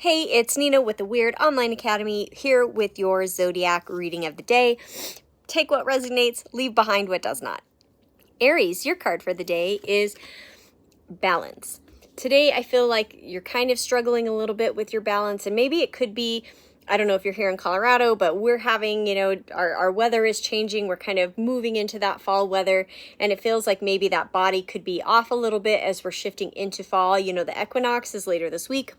Hey, it's Nina with the Weird Online Academy here with your Zodiac reading of the day. Take what resonates, leave behind what does not. Aries, your card for the day is balance. Today, I feel like you're kind of struggling a little bit with your balance, and maybe it could be, I don't know if you're here in Colorado, but we're having, our weather is changing. We're kind of moving into that fall weather, and it feels like maybe that body could be off a little bit as we're shifting into fall. The equinox is later this week.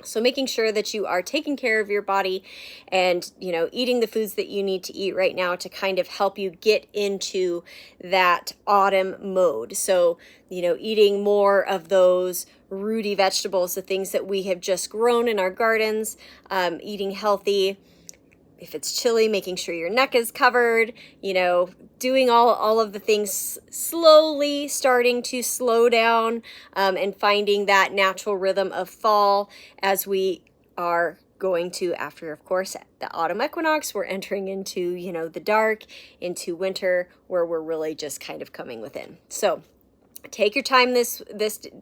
So making sure that you are taking care of your body and, eating the foods that you need to eat right now to kind of help you get into that autumn mode. So, eating more of those rooty vegetables, the things that we have just grown in our gardens, eating healthy. If it's chilly, making sure your neck is covered, doing all of the things slowly, starting to slow down and finding that natural rhythm of fall as we are going to, after, of course, the autumn equinox, we're entering into, the dark, into winter, where we're really just kind of coming within. So take your time this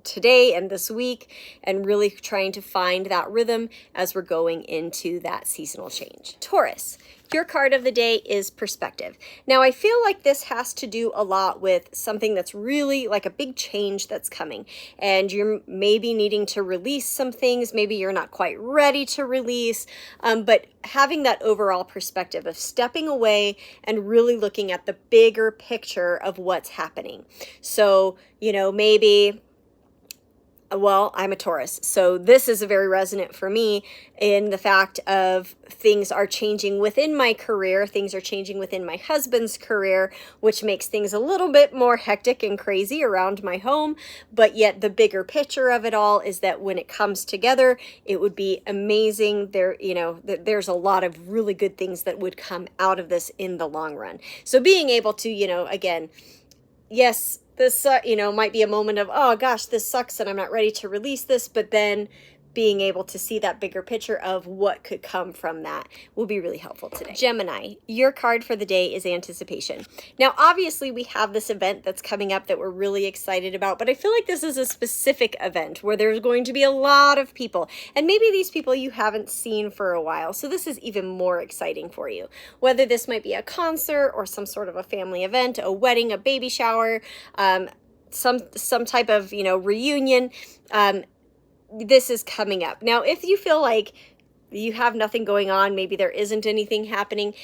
today and this week and really trying to find that rhythm as we're going into that seasonal change. Taurus, your card of the day is perspective. Now, I feel like this has to do a lot with something that's really like a big change that's coming, and you're maybe needing to release some things. Maybe you're not quite ready to release, but having that overall perspective of stepping away and really looking at the bigger picture of what's happening. So, maybe, well, I'm a Taurus, so this is very resonant for me in the fact of things are changing within my career, things are changing within my husband's career, which makes things a little bit more hectic and crazy around my home, but yet the bigger picture of it all is that when it comes together, it would be amazing. There's a lot of really good things that would come out of this in the long run. So being able to, again, yes, this, might be a moment of, oh gosh, this sucks and I'm not ready to release this, but then being able to see that bigger picture of what could come from that will be really helpful today. Gemini, your card for the day is anticipation. Now, obviously, we have this event that's coming up that we're really excited about, but I feel like this is a specific event where there's going to be a lot of people, and maybe these people you haven't seen for a while, so this is even more exciting for you. Whether this might be a concert or some sort of a family event, a wedding, a baby shower, some type of, reunion, this is coming up. Now, if you feel like you have nothing going on, maybe there isn't anything happening,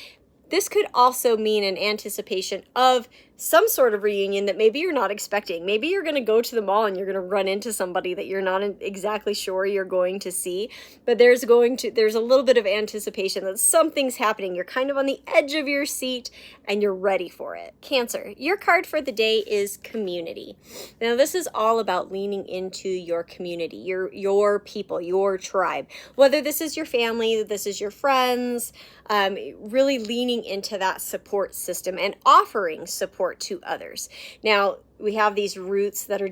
this could also mean an anticipation of some sort of reunion that maybe you're not expecting. Maybe you're going to go to the mall and you're going to run into somebody that you're not exactly sure you're going to see, but there's a little bit of anticipation that something's happening. You're kind of on the edge of your seat and you're ready for it. Cancer, your card for the day is community. Now, this is all about leaning into your community, your people, your tribe. Whether this is your family, this is your friends, really leaning into that support system and offering support to others. Now, we have these roots that are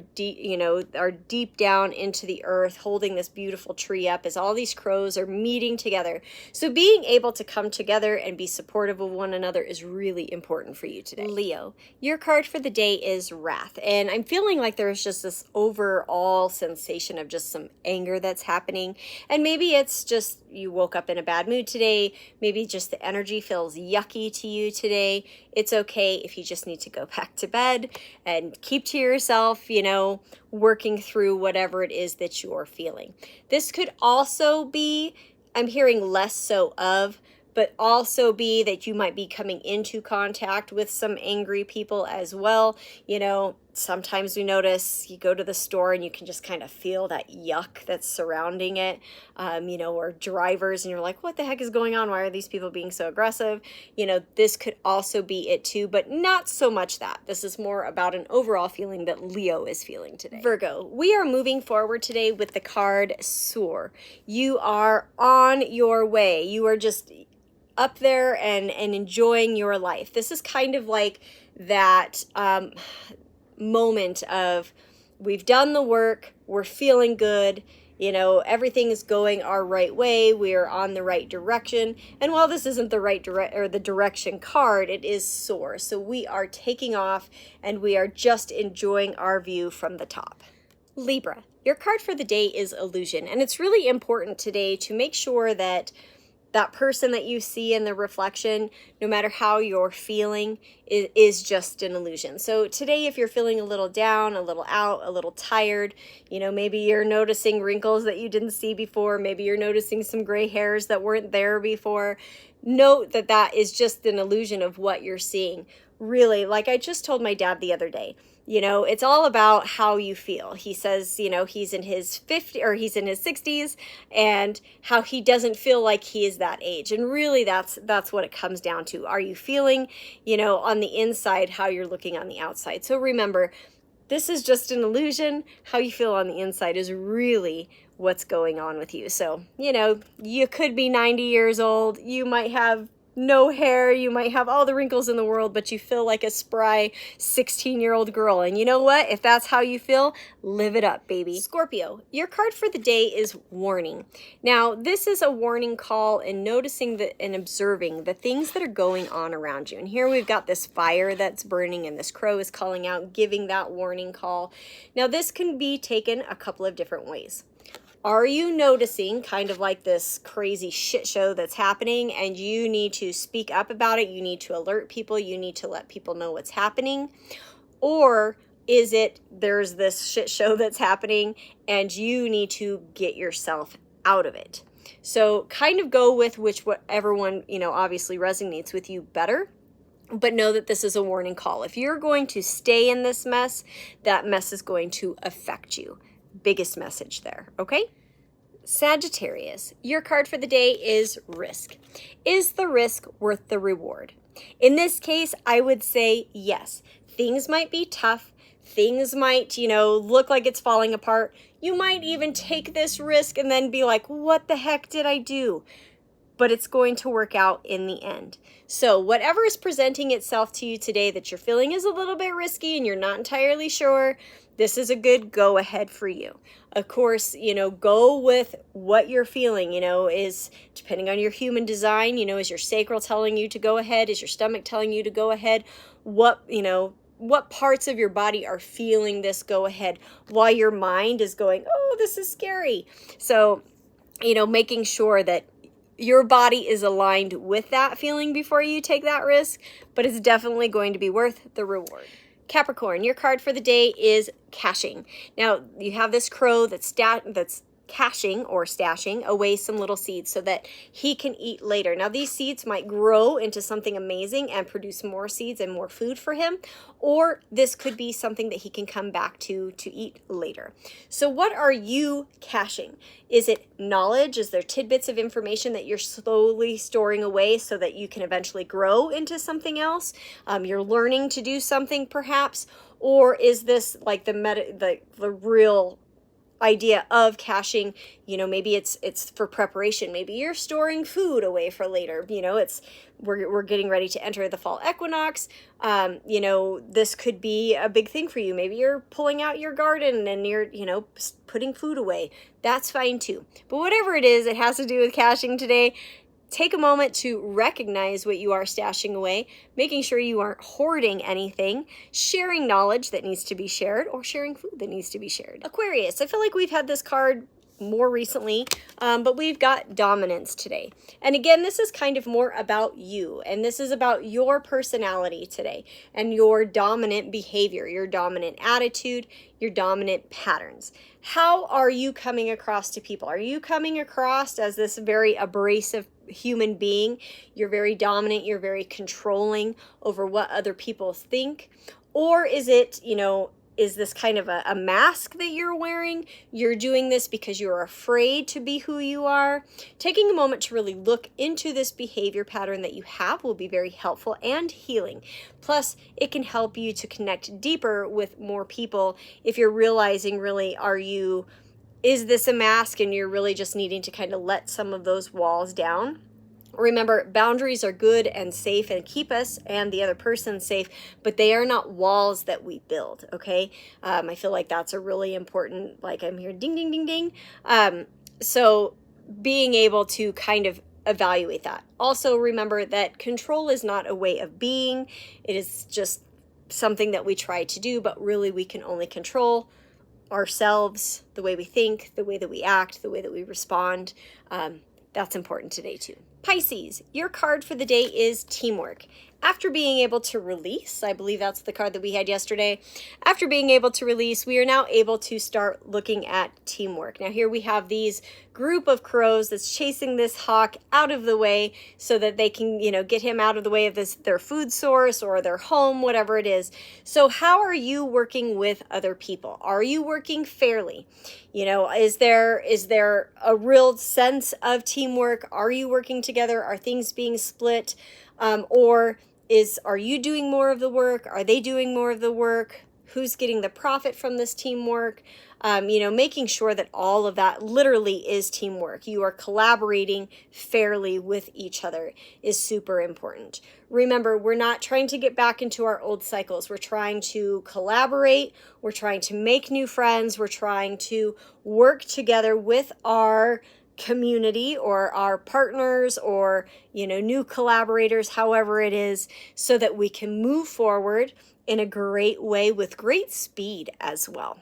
deep down into the earth, holding this beautiful tree up as all these crows are meeting together. So being able to come together and be supportive of one another is really important for you today. Leo, your card for the day is wrath. And I'm feeling like there's just this overall sensation of just some anger that's happening. And maybe it's just you woke up in a bad mood today. Maybe just the energy feels yucky to you today. It's okay if you just need to go back to bed and keep to yourself, working through whatever it is that you're feeling. This could also be, I'm hearing less so of, but also be that you might be coming into contact with some angry people as well. Sometimes we notice you go to the store and you can just kind of feel that yuck that's surrounding it, or drivers, and you're like, what the heck is going on? Why are these people being so aggressive? This could also be it too, but not so much that. This is more about an overall feeling that Leo is feeling today. Virgo, we are moving forward today with the card Soar. You are on your way. You are just up there and enjoying your life. This is kind of like that moment of we've done the work, we're feeling good, everything is going our right way, we are on the right direction. And while this isn't the right the direction card, it is soar. So we are taking off and we are just enjoying our view from the top. Libra, Your card for the day is illusion, and it's really important today to make sure that that person that you see in the reflection, no matter how you're feeling, is just an illusion. So today, if you're feeling a little down, a little out, a little tired, maybe you're noticing wrinkles that you didn't see before, maybe you're noticing some gray hairs that weren't there before, note that that is just an illusion of what you're seeing. Really, like I just told my dad the other day, it's all about how you feel. He says, he's in his 50s or he's in his 60s, and how he doesn't feel like he is that age. And really that's what it comes down to. Are you feeling, on the inside how you're looking on the outside? So remember, this is just an illusion. How you feel on the inside is really what's going on with you. So, you could be 90 years old. You might have no hair, you might have all the wrinkles in the world, but you feel like a spry 16-year-old girl. And you know what? If that's how you feel, live it up, baby. Scorpio, your card for the day is warning. Now, this is a warning call in noticing and observing the things that are going on around you. And here we've got this fire that's burning, and this crow is calling out, giving that warning call. Now, this can be taken a couple of different ways. Are you noticing kind of like this crazy shit show that's happening, and you need to speak up about it? You need to alert people. You need to let people know what's happening. Or is it there's this shit show that's happening and you need to get yourself out of it? So kind of go with whichever one, obviously resonates with you better. But know that this is a warning call. If you're going to stay in this mess, that mess is going to affect you. Biggest message there, okay? Sagittarius, your card for the day is risk. Is the risk worth the reward? In this case, I would say yes. Things might be tough. Things might, look like it's falling apart. You might even take this risk and then be like, what the heck did I do? But it's going to work out in the end. So whatever is presenting itself to you today that you're feeling is a little bit risky and you're not entirely sure, this is a good go ahead for you. Of course, go with what you're feeling, is depending on your human design, is your sacral telling you to go ahead? Is your stomach telling you to go ahead? What parts of your body are feeling this go ahead while your mind is going, oh, this is scary. So, making sure that your body is aligned with that feeling before you take that risk, but it's definitely going to be worth the reward. Capricorn, your card for the day is caching. Now, you have this crow that's caching or stashing away some little seeds so that he can eat later. Now, these seeds might grow into something amazing and produce more seeds and more food for him, or this could be something that he can come back to eat later. So what are you caching? Is it knowledge? Is there tidbits of information that you're slowly storing away so that you can eventually grow into something else? You're learning to do something perhaps, or is this like the real idea of caching? Maybe it's for preparation. Maybe you're storing food away for later. We're getting ready to enter the fall equinox. This could be a big thing for you. Maybe you're pulling out your garden and you're putting food away. That's fine too. But whatever it is, it has to do with caching today. Take a moment to recognize what you are stashing away, making sure you aren't hoarding anything, sharing knowledge that needs to be shared, or sharing food that needs to be shared. Aquarius, I feel like we've had this card more recently, but we've got dominance today. And again, this is kind of more about you, and this is about your personality today and your dominant behavior, your dominant attitude, your dominant patterns. How are you coming across to people? Are you coming across as this very abrasive human being? You're very dominant, you're very controlling over what other people think? Or is it, is this kind of a mask that you're wearing? You're doing this because you're afraid to be who you are. Taking a moment to really look into this behavior pattern that you have will be very helpful and healing. Plus, it can help you to connect deeper with more people if you're realizing really, is this a mask and you're really just needing to kind of let some of those walls down? Remember, boundaries are good and safe and keep us and the other person safe, but they are not walls that we build, okay? I feel like that's a really important, like I'm here, ding, ding, ding, ding. So being able to kind of evaluate that. Also remember that control is not a way of being. It is just something that we try to do, but really we can only control ourselves, the way we think, the way that we act, the way that we respond. That's important today too. Pisces, your card for the day is teamwork. After being able to release, I believe that's the card that we had yesterday. After being able to release, we are now able to start looking at teamwork. Now here we have these group of crows that's chasing this hawk out of the way so that they can, get him out of the way of their food source or their home, whatever it is. So how are you working with other people? Are you working fairly? Is there a real sense of teamwork? Are you working together? Are things being split? Are you doing more of the work? Are they doing more of the work? Who's getting the profit from this teamwork? Making sure that all of that literally is teamwork. You are collaborating fairly with each other is super important. Remember, we're not trying to get back into our old cycles. We're trying to collaborate. We're trying to make new friends. We're trying to work together with our community or our partners or new collaborators, however it is, so that we can move forward in a great way with great speed as well.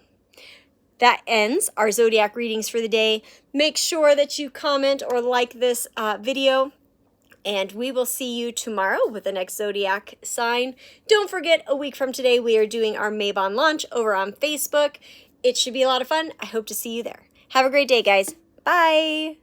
That ends our Zodiac readings for the day. Make sure that you comment or like this video, and we will see you tomorrow with the next Zodiac sign. Don't forget, a week from today, we are doing our Mabon launch over on Facebook. It should be a lot of fun. I hope to see you there. Have a great day, guys. Bye.